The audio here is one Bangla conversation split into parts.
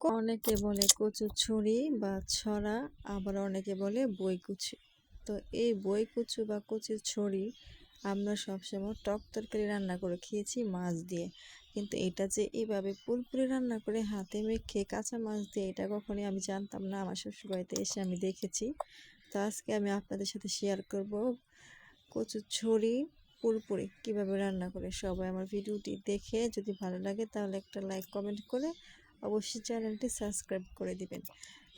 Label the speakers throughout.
Speaker 1: অনেকে বলে কচুছড়ি বা ছড়া, আবার অনেকে বলে বইকুচি। তো এই বইকুচু বা কচুর ছড়ি আমরা সবসময় টক তরকারি রান্না করে খেয়েছি মাছ দিয়ে, কিন্তু এটা যে এইভাবে পুরপুরি রান্না করে হাতে মেখে কাঁচা মাছ দিয়ে, এটা কখনোই আমি জানতাম না। আমার শ্বশুরবাড়িতে এসে আমি দেখেছি। তো আজকে আমি আপনাদের সাথে শেয়ার করব কচুর ছড়ি পুরপুরি কীভাবে রান্না করে। সবাই আমার ভিডিওটি দেখে যদি ভালো লাগে তাহলে একটা লাইক কমেন্ট করে অবশ্যই চ্যানেলটি সাবস্ক্রাইব করে দিবেন।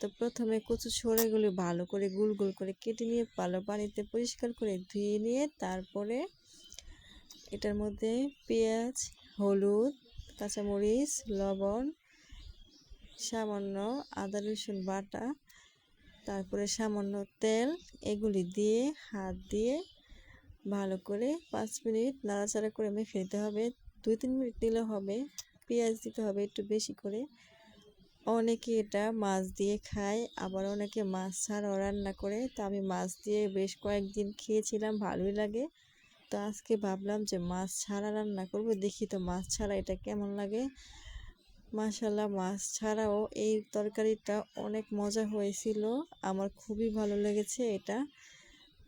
Speaker 1: তো প্রথমে কচু ছড়াগুলো ভালো করে গোল গোল করে কেটে নিয়ে ভালো পানিতে পরিষ্কার করে ধুয়ে নিয়ে তারপরে এটার মধ্যে পেঁয়াজ, হলুদ, কাঁচামরিচ, লবণ, সামান্য আদা রসুন বাটা, তারপরে সামান্য তেল, এগুলি দিয়ে হাত দিয়ে ভালো করে 5 মিনিট নাড়াচাড়া করে মেখে নিতে হবে। 2-3 মিনিট দিলে হবে। পেঁয়াজ দিতে হবে একটু বেশি করে। অনেকে এটা মাছ দিয়ে খায়, আবার অনেকে মাছ ছাড়াও রান্না করে। তো আমি মাছ দিয়ে বেশ কয়েকদিন খেয়েছিলাম, ভালোই লাগে। তো আজকে ভাবলাম যে মাছ ছাড়া রান্না করব, দেখি তো মাছ ছাড়া এটা কেমন লাগে। মাশাআল্লাহ, মাছ ছাড়াও এই তরকারিটা অনেক মজা হয়েছিল, আমার খুবই ভালো লেগেছে এটা।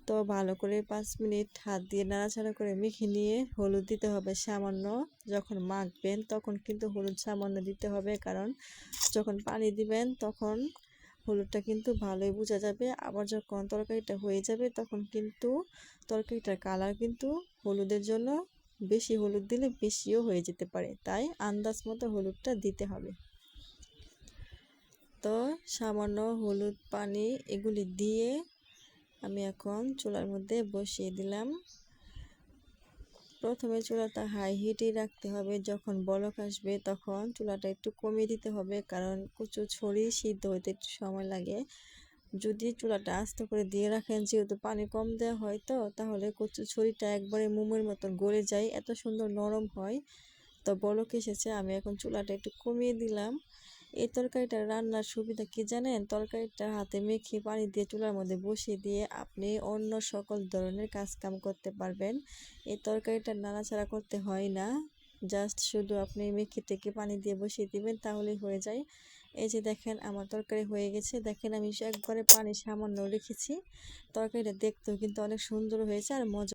Speaker 1: তো ভালো করে 5 মিনিট হাত দিয়ে নাড়াচাড়া করে মেখে নিয়ে হলুদ দিতে হবে সামান্য। যখন মাখবেন তখন কিন্তু হলুদ সামান্য দিতে হবে, কারণ যখন পানি দিবেন তখন হলুদটা কিন্তু ভালোই বোঝা যাবে। আবার যখন তরকারিটা হয়ে যাবে তখন কিন্তু তরকারিটার কালার কিন্তু হলুদের জন্য বেশি হলুদ দিলে বেশিও হয়ে যেতে পারে, তাই আন্দাজ মতো হলুদটা দিতে হবে। তো সামান্য হলুদ, পানি এগুলি দিয়ে আমি এখন চুলার মধ্যে বসিয়ে দিলাম। প্রথমে চুলাটা হাই হিটে রাখতে হবে। যখন বলক আসবে তখন চুলাটা একটু কমিয়ে দিতে হবে, কারণ কচু ছড়ি সিদ্ধ হতে একটু সময় লাগে। যদি চুলাটা আস্তে করে দিয়ে রাখেন, যেহেতু পানি কম দেওয়া হয়, তো তাহলে কচু ছড়িটা একবারে মোমের মতন গলে যায়, এত সুন্দর নরম হয়। তো বলক এসেছে, আমি এখন চুলাটা একটু কমিয়ে দিলাম। এই তরকারিটা রান্নার সুবিধা কি জানেন? তরকারিটা হাতে মেখে পানি দিয়ে চুলার মধ্যে বসিয়ে দিয়ে আপনি অন্য সকল ধরনের কাজ কাম করতে পারবেন। এই তরকারিটা নাড়াচাড়া করতে হয় না, জাস্ট শুধু আপনি মেখে টেকে পানি দিয়ে বসিয়ে দিবেন, তাহলেই হয়ে যায়। এই যে দেখেন আমার তরকারি হয়ে গেছে। দেখেন আমি একবারে পানি সামান্য রেখেছি। তরকারিটা দেখতেও কিন্তু অনেক সুন্দর হয়েছে আর মজা।